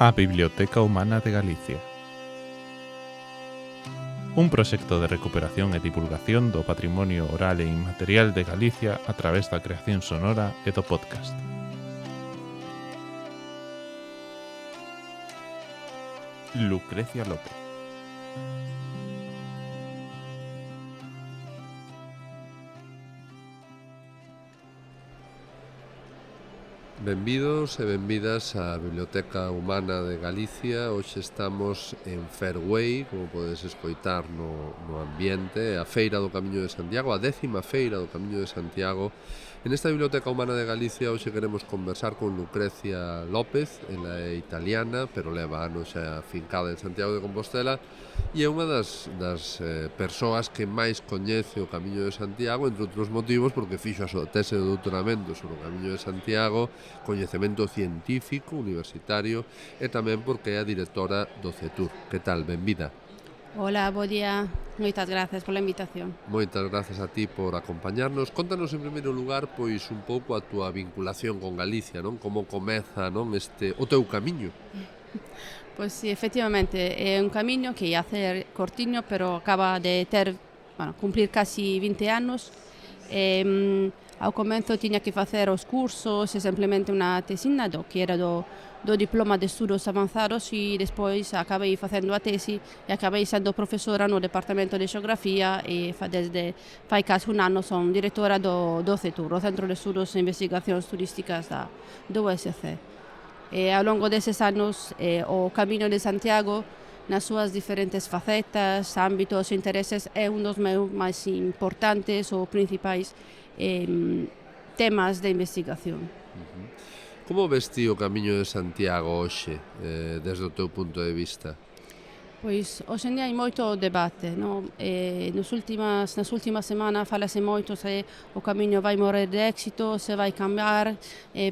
A Biblioteca Humana de Galicia. Un proxecto de recuperación e divulgación do patrimonio oral e inmaterial de Galicia a través da creación sonora e do podcast. Lucrecia López. Benvidos e benvidas á Biblioteca Humana de Galicia. Hoxe estamos en Fairway, como podes escoitar no ambiente, a Feira do Camiño de Santiago, a 10ª Feira do Camiño de Santiago. En esta Biblioteca Humana de Galicia hoxe queremos conversar con Lucrecia López. Ela é italiana, pero leva anos xa fincada en Santiago de Compostela e é unha das persoas que máis coñece o Camiño de Santiago, entre outros motivos porque fixo a súa tese de doutoramento sobre o Camiño de Santiago, coñecemento científico, universitario, e tamén porque é a directora do CETUR. Que tal? Benvida. Hola, bo día. Moitas gracias pola invitación. Moitas gracias a ti por acompañarnos. Contanos en primeiro lugar pois un pouco a túa vinculación con Galicia, non? Como comeza, non, o teu camiño? Pois sí, efectivamente, é un camiño que ia ser cortiño, pero acaba de cumplir casi 20 anos. Ao comezo tiña que facer os cursos e simplemente unha tesina que era do diploma de estudos avanzados e despois acabei facendo a tesi e acabei sendo profesora no departamento de xeografía e desde fai casi un ano son directora do CETUR, o Centro de Estudos e Investigacións Turísticas do USC. E ao longo deses anos o Camiño de Santiago nas súas diferentes facetas, ámbitos e intereses é un dos meus máis importantes ou principais temas de investigación. Como ves ti o Camiño de Santiago hoxe, desde o teu punto de vista? Pois, hoxe en día hai moito debate, non? Nas últimas semanas falase moito se o camiño vai morrer de éxito, se vai cambiar,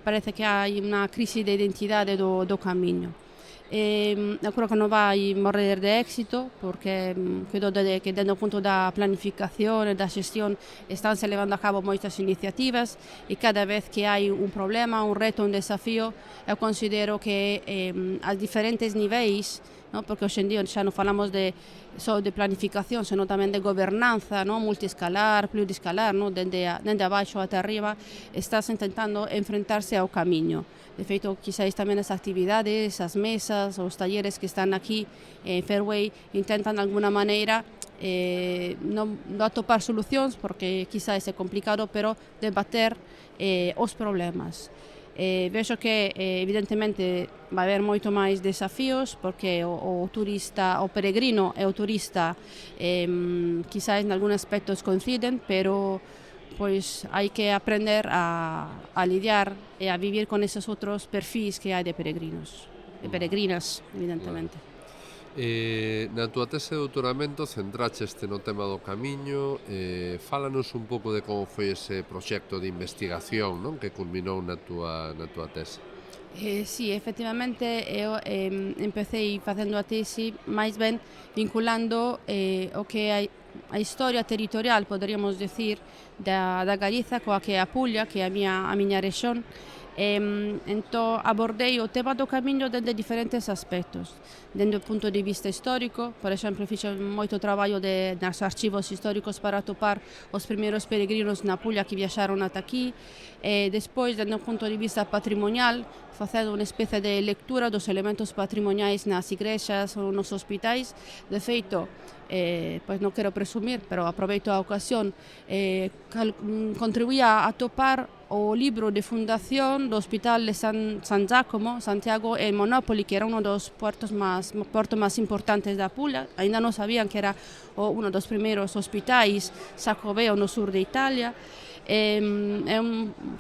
parece que hai unha crise de identidade do camiño. Eu creo que non vai morrer de éxito porque credo que dentro do punto da planificación e da xestión estánse levando a cabo moitas iniciativas e cada vez que hai un problema, un reto, un desafío, eu considero que a diferentes niveis, no? Porque hoxe en día xa non falamos só de planificación, senón tamén de gobernanza, no? Multiescalar, pluriscalar, no? Dende abaixo ata arriba, estás intentando enfrentarse ao camiño. De feito, quizáis tamén as actividades, as mesas, os talleres que están aquí en Fairway intentan de alguna maneira non atopar solucións, porque quizáis é complicado, pero debater os problemas. Vexo que evidentemente vai haber moito máis desafíos porque o turista, o peregrino e o turista quizáis en algún aspectos coinciden, pero pois hai que aprender a lidiar e a vivir con esos outros perfis que hai de peregrinos e peregrinas, evidentemente. Na túa tese de doutoramento centraste no tema do camiño. Fálanos un pouco de como foi ese proxecto de investigación, non, que culminou na túa tese. Sí, efectivamente, eu empecé facendo a tesi máis ben vinculando o que hai a historia territorial, poderíamos decir, da Galiza coa que é a Puglia, que é a miña rexión. Entón abordei o tema do camiño dende diferentes aspectos, dende o punto de vista histórico. Por exemplo, fixe moito traballo nos archivos históricos para atopar os primeiros peregrinos na Puglia que viaxaron ata aquí, despois dende o punto de vista patrimonial, facendo unha especie de lectura dos elementos patrimoniais nas igrexas ou nos hospitais. De feito, pois non quero presumir, pero aproveito a ocasión, contribuía a atopar o libro de fundación do Hospital de San Giacomo, Santiago en Monopoli, que era un dos portos máis importantes da Puglia. Ainda non sabían que era un dos primeiros hospitais sacroveo no sur de Italia. É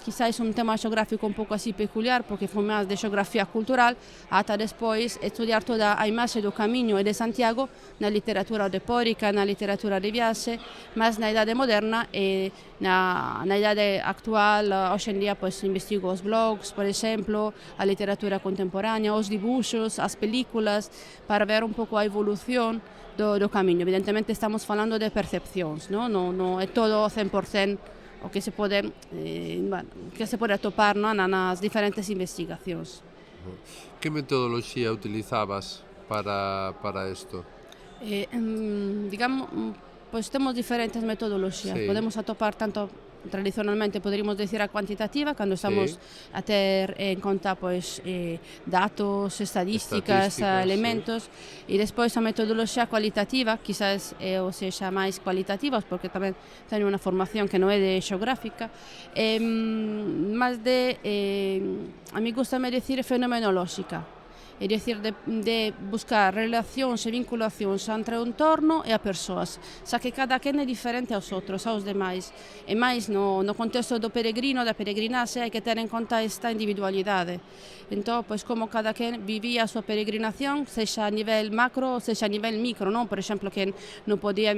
quizáis un tema xeográfico un pouco así peculiar, porque foi máis de xeografía cultural, ata despois estudiar toda a imaxe do camiño e de Santiago na literatura depórica, na literatura de viaxe, mas na idade moderna e na idade actual. Hoxe en día pois investigo os blogs, por exemplo, a literatura contemporánea, os dibuxos, as películas, para ver un pouco a evolución do camiño. Evidentemente estamos falando de percepcións, non é todo 100% o que se pode atopar, non, nas diferentes investigacións. Que metodoloxía utilizabas para isto? Digamos, pues temos diferentes metodoloxías. Sí. Podemos atopar tanto tradicionalmente, poderíamos decir, a cuantitativa, cando estamos a ter en conta pois, datos, estadísticas, elementos, e despois a metodoloxía cualitativa, quizás ou sexa máis cualitativa, porque tamén teño unha formación que non é de xeográfica, máis de, a mí gustame decir fenomenolóxica. É dicir, de buscar relacións e vinculacións entre o entorno e a persoas, xa que cada quen é diferente aos outros, aos demais, e máis no contexto do peregrino, da peregrinaxe, hai que ter en conta esta individualidade. Entón, pois, como cada quen vivía a súa peregrinación, sexa a nivel macro ou sexa a nivel micro, non? Por exemplo, quen non podía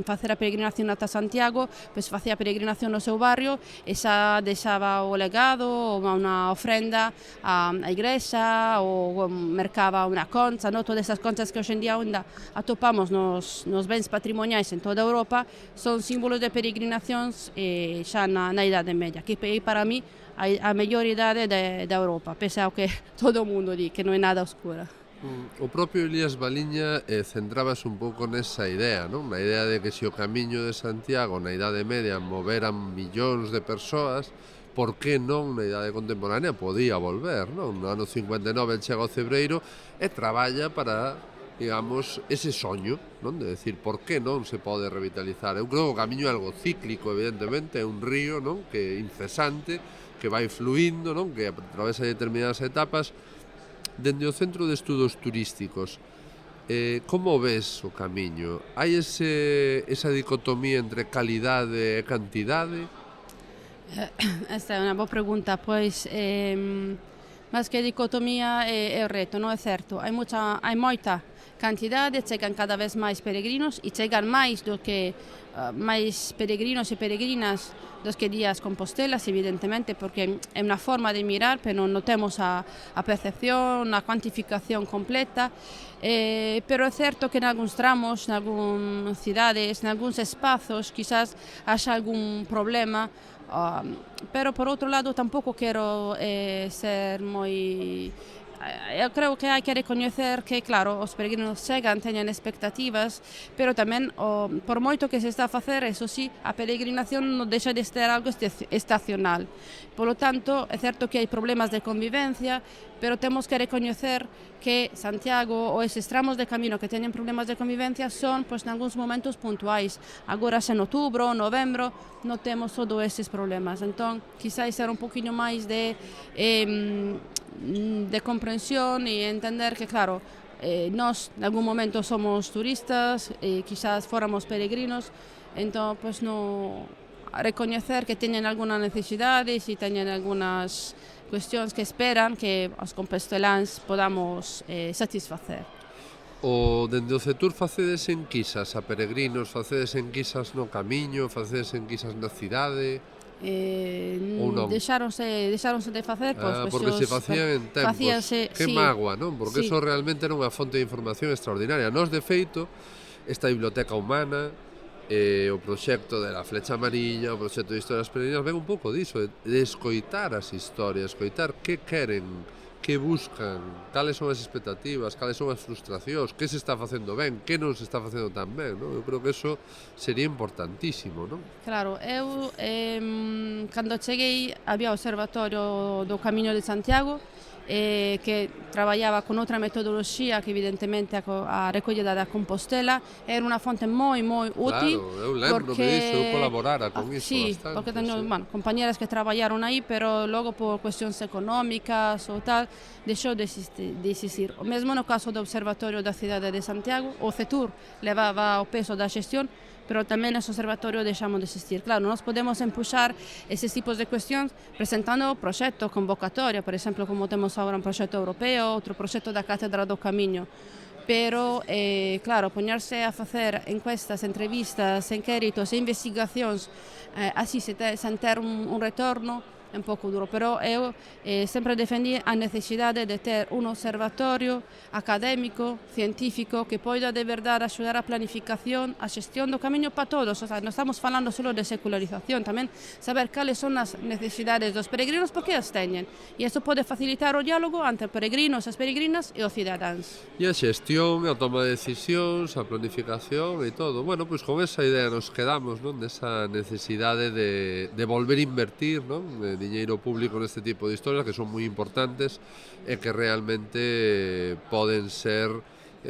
facer a peregrinación ata Santiago, pois facía a peregrinación no seu barrio e xa deixaba o legado ou unha ofrenda á igrexa ou mercaba unha concha, no? Todas esas conchas que hoxe en día ainda atopamos nos bens patrimoniais en toda Europa son símbolos de peregrinacións xa na Idade Media, que para mí a mellor idade da Europa, pese ao que todo o mundo di, que non é nada oscura. O propio Elías Baliña centrábase un pouco nesa idea, non? Na idea de que se o camiño de Santiago na Idade Media moveran millóns de persoas, por que non na idade contemporánea podía volver, non? No ano 59 chega ao Cebreiro e traballa para, digamos, ese soño, non? De decir, por que non se pode revitalizar? Eu creo que o camiño é algo cíclico, evidentemente, é un río, non? Que é incesante, que vai fluindo, non? Que atravesa determinadas etapas. Dende o Centro de Estudos Turísticos, como ves o camiño? Hai esa dicotomía entre calidade e cantidade? Esta é unha boa pregunta, pois máis que dicotomía é o reto, non é certo? Hai moita cantidade, chegan cada vez máis peregrinos e chegan máis do que máis peregrinos e peregrinas dos que días Compostelas, evidentemente, porque é unha forma de mirar, pero non temos a percepción, a cuantificación completa, pero é certo que en algúns tramos, en algúns cidades, en algúns espazos, quizás haxa algún problema, pero por outro lado tampouco quero ser moi... Eu creo que hai que recoñecer que, claro, os peregrinos chegan, teñen expectativas, pero tamén, por moito que se está a facer, eso sí, a peregrinación non deixa de ser algo estacional. Polo tanto, é certo que hai problemas de convivencia, pero temos que recoñecer que Santiago ou eses tramos de camino que teñen problemas de convivencia son, pois, nalgúns momentos puntuais. Agora, en outubro, novembro, non temos todos esses problemas. Entón, quizás ser un poquinho máis de comprensión e entender que, claro, nós, en algún momento, somos turistas, quizás fóramos peregrinos, entón, pois, no recoñecer que teñen alguna necesidade e teñen algunhas cuestións que esperan que os composteláns podamos satisfacer. Dende o CETUR facedes enquisas a peregrinos, facedes enquisas no camiño, facedes enquisas na cidade? Deixáronse de facer, porque se facían en tempos. Que mágoa, non? Porque sí. Eso realmente era unha fonte de información extraordinaria. Nós, de feito, esta biblioteca humana, o proxecto de la Flecha Amarilla, o proxecto de historias peregrinas, ven un pouco diso, de escoitar as historias, escoitar que queren, que buscan, cales son as expectativas, cales son as frustracións, que se está facendo ben, que non se está facendo tan ben, non? Eu creo que eso sería importantísimo, non? Claro, eu cando cheguei había o Observatorio do Camiño de Santiago, que traballaba con outra metodoloxía que evidentemente a recollida da Compostela era unha fonte moi útil. Claro, eu lembro disso, eu colaborara con iso bastante. Porque teño compañeras que traballaron aí, pero logo por cuestións económicas ou tal, deixou de existir. O mesmo no caso do Observatorio da Cidade de Santiago, o CETUR levaba o peso da xestión, pero tamén ese observatorio deixamos de existir. Claro, nós podemos empuxar eses tipos de cuestións presentando o proxecto, convocatoria, por exemplo, como temos agora un proxecto europeo, outro proxecto da Cátedra do Camiño. Pero, claro, poñerse a facer encuestas, entrevistas, inquéritos e investigacións así sen ter un retorno, un pouco duro, pero eu sempre defendi a necesidade de ter un observatorio académico, científico, que poida de verdade axudar a planificación, a xestión do camiño para todos. O sea, non estamos falando só de secularización, tamén saber cales son as necesidades dos peregrinos, porque as teñen. E isto pode facilitar o diálogo entre peregrinos, as peregrinas e os cidadáns. E a xestión, a toma de decisións, a planificación e todo. Bueno, pois con esa idea nos quedamos, non? Desa necesidade de volver a invertir, non? De diñeiro público neste tipo de historias que son moi importantes e que realmente poden ser,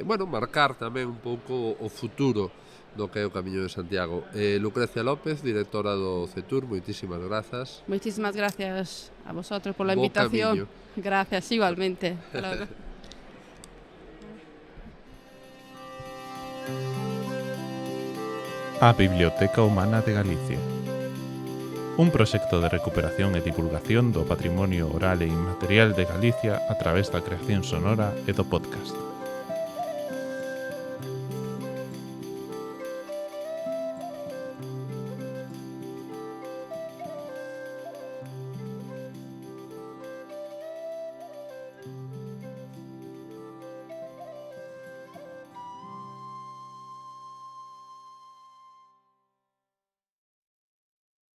bueno, marcar tamén un pouco o futuro do que é o Camiño de Santiago. Lucrecia López, directora do CETUR, moitísimas grazas. Moitísimas gracias a vosotros por la Bo invitación. camiño. Gracias, igualmente. Hasta luego. A Biblioteca Humana de Galicia. Un proxecto de recuperación e divulgación do patrimonio oral e inmaterial de Galicia a través da creación sonora e do podcast.